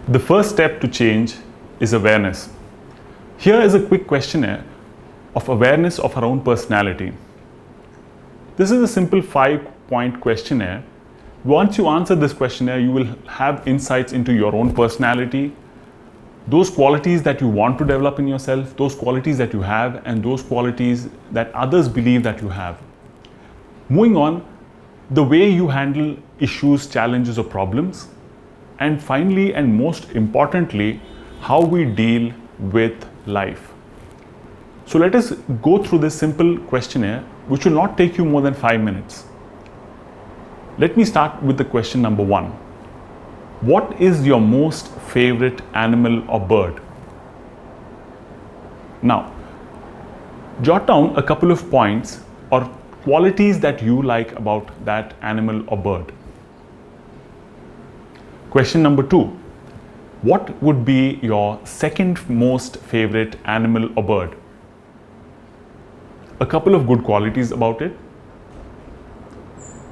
The first step to change is awareness. Here is a quick questionnaire of awareness of our own personality. This is a simple 5-point questionnaire. Once you answer this questionnaire, you will have insights into your own personality, those qualities that you want to develop in yourself, those qualities that you have, and those qualities that others believe that you have. Moving on, the way you handle issues, challenges, or problems. And finally, and most importantly, how we deal with life. So let us go through this simple questionnaire, which will not take you more than 5 minutes. Let me start with the question number 1. What is your most favorite animal or bird? Now, jot down a couple of points or qualities that you like about that animal or bird. Question number 2. What would be your second most favorite animal or bird? A couple of good qualities about it.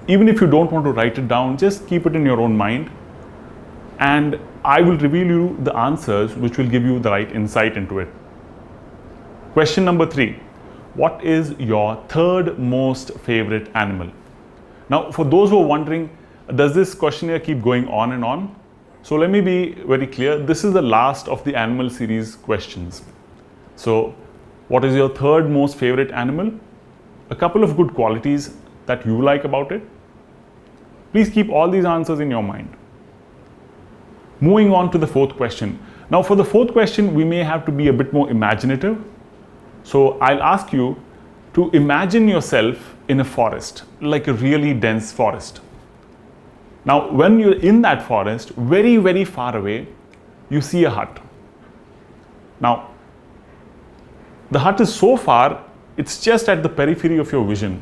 Even if you don't want to write it down, just keep it in your own mind, and I will reveal you the answers which will give you the right insight into it. Question number 3. What is your third most favorite animal? Now, for those who are wondering, does this questionnaire keep going on and on? So let me be very clear. This is the last of the animal series questions. So what is your third most favorite animal? A couple of good qualities that you like about it. Please keep all these answers in your mind. Moving on to the fourth question. Now for the fourth question, we may have to be a bit more imaginative. So I'll ask you to imagine yourself in a forest, like a really dense forest. Now, when you're in that forest, very, very far away, you see a hut. Now, the hut is so far, it's just at the periphery of your vision.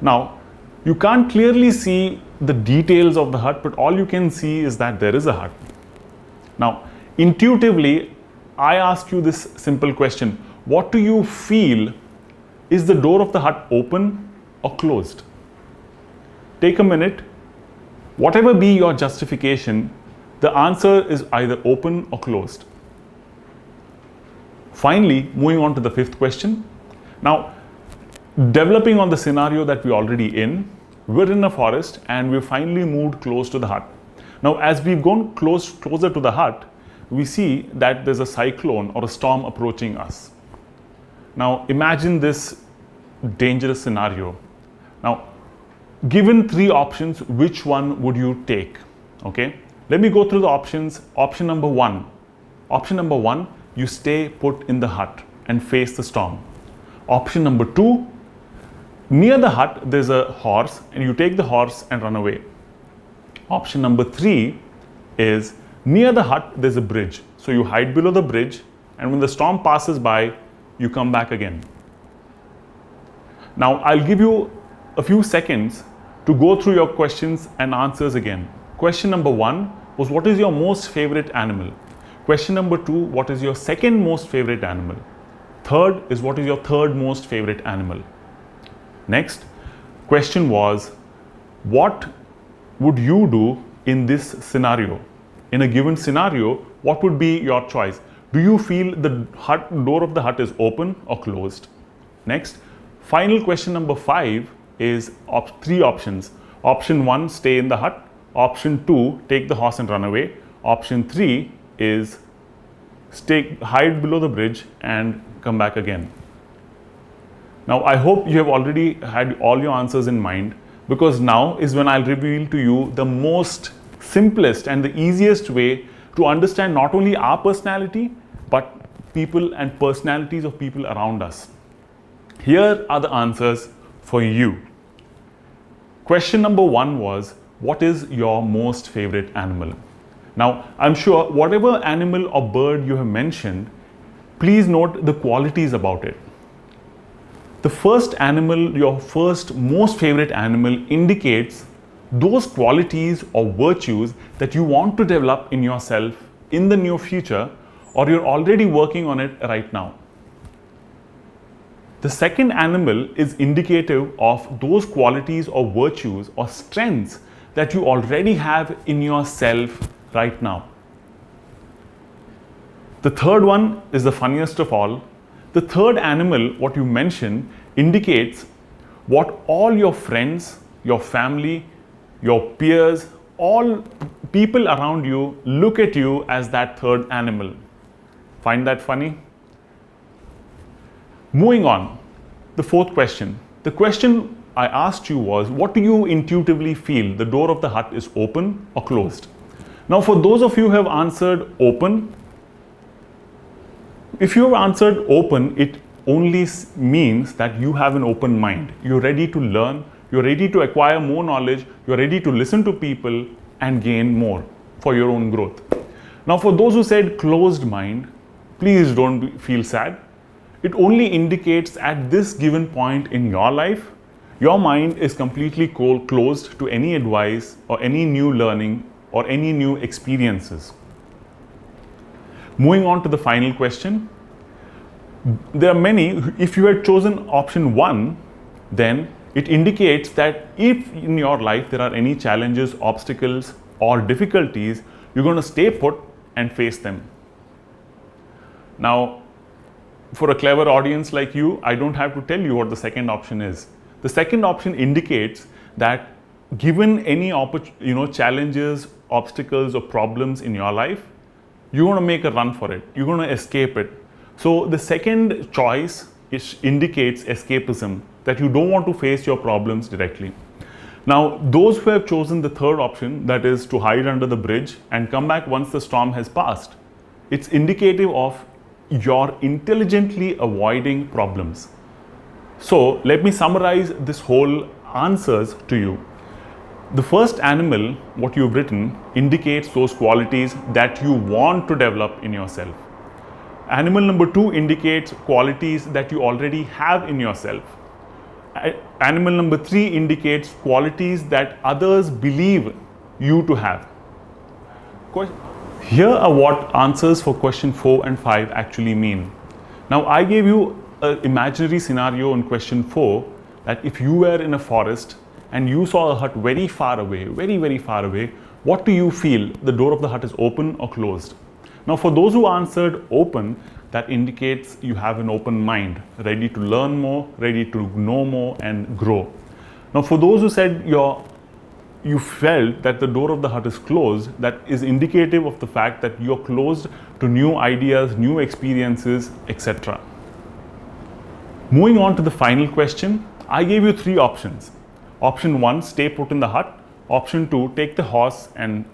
Now, you can't clearly see the details of the hut, but all you can see is that there is a hut. Now, intuitively, I ask you this simple question. What do you feel? Is the door of the hut open or closed? Take a minute. Whatever be your justification, the answer is either open or closed. Finally, moving on to the fifth question. Now, developing on the scenario that we're already in, we're in a forest and we've finally moved close to the hut. Now, as we've gone closer to the hut, we see that there's a cyclone or a storm approaching us. Now, imagine this dangerous scenario. Now, given 3 options, which one would you take? Okay, let me go through the options. Option number 1. Option number 1, you stay put in the hut and face the storm. Option number 2, near the hut there's a horse and you take the horse and run away. Option number 3 is near the hut there's a bridge. So you hide below the bridge, and when the storm passes by, you come back again. Now I'll give you a few seconds to go through your questions and answers again. Question number 1 was, what is your most favorite animal? Question number 2, what is your second most favorite animal? Third is, what is your third most favorite animal? Next question was, what would you do in this scenario? In a given scenario, what would be your choice? Do you feel the door of the hut is open or closed? Next, final question number 5 is 3 options. Option 1, stay in the hut. Option 2, take the horse and run away. Option 3 is hide below the bridge and come back again. Now, I hope you have already had all your answers in mind, because now is when I'll reveal to you the most simplest and the easiest way to understand not only our personality, but people and personalities of people around us. Here are the answers for you. Question number 1 was, what is your most favorite animal? Now, I'm sure whatever animal or bird you have mentioned, please note the qualities about it. The first animal, your first most favorite animal, indicates those qualities or virtues that you want to develop in yourself in the near future, or you're already working on it right now. The second animal is indicative of those qualities or virtues or strengths that you already have in yourself right now. The third one is the funniest of all. The third animal, what you mentioned, indicates what all your friends, your family, your peers, all people around you look at you as that third animal. Find that funny? Moving on, the fourth question. The question I asked you was, what do you intuitively feel? The door of the hut is open or closed? Now, for those of you who have answered open, if you have answered open, it only means that you have an open mind. You're ready to learn, you're ready to acquire more knowledge, you're ready to listen to people and gain more for your own growth. Now, for those who said closed mind, please don't feel sad. It only indicates at this given point in your life, your mind is completely closed to any advice or any new learning or any new experiences. Moving on to the final question. There are many, if you had chosen option 1, then it indicates that if in your life there are any challenges, obstacles or difficulties, you're going to stay put and face them. Now, for a clever audience like you, I don't have to tell you what the second option is. The second option indicates that given any challenges, obstacles or problems in your life, you're going to make a run for it. You're going to escape it. So the second choice indicates escapism, that you don't want to face your problems directly. Now, those who have chosen the third option, that is to hide under the bridge and come back once the storm has passed, it's indicative of you're intelligently avoiding problems. So let me summarize this whole answers to you. The first animal, what you've written, indicates those qualities that you want to develop in yourself. Animal number 2 indicates qualities that you already have in yourself. Animal number 3 indicates qualities that others believe you to have. Here are what answers for question 4 and 5 actually mean. Now, I gave you an imaginary scenario in question 4, that if you were in a forest and you saw a hut very far away, very far away, what do you feel? The door of the hut is open or closed? Now, for those who answered open, that indicates you have an open mind, ready to learn more, ready to know more and grow. Now, for those who said you felt that the door of the hut is closed, that is indicative of the fact that you're closed to new ideas, new experiences, etc. Moving on to the final question, I gave you 3 options. Option 1, stay put in the hut. Option 2, take the horse and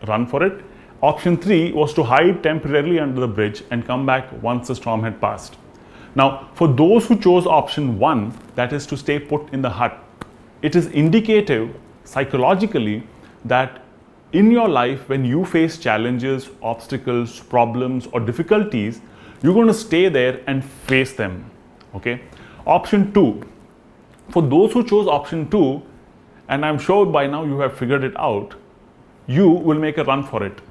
run for it. Option 3 was to hide temporarily under the bridge and come back once the storm had passed. Now, for those who chose option 1, that is to stay put in the hut, it is indicative psychologically that in your life, when you face challenges, obstacles, problems or difficulties, you're going to stay there and face them. Okay. Option 2, for those who chose option 2, and I'm sure by now you have figured it out, you will make a run for it.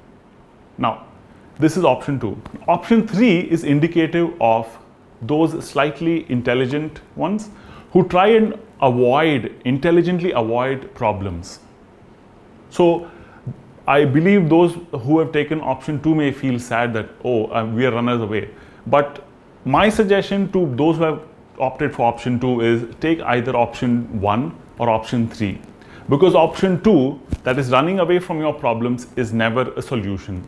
Now, this is option 2. Option 3 is indicative of those slightly intelligent ones who try and intelligently avoid problems. So, I believe those who have taken option 2 may feel sad that, oh, we are runners away. But my suggestion to those who have opted for option 2 is take either option 1 or option 3. Because option 2, that is running away from your problems, is never a solution.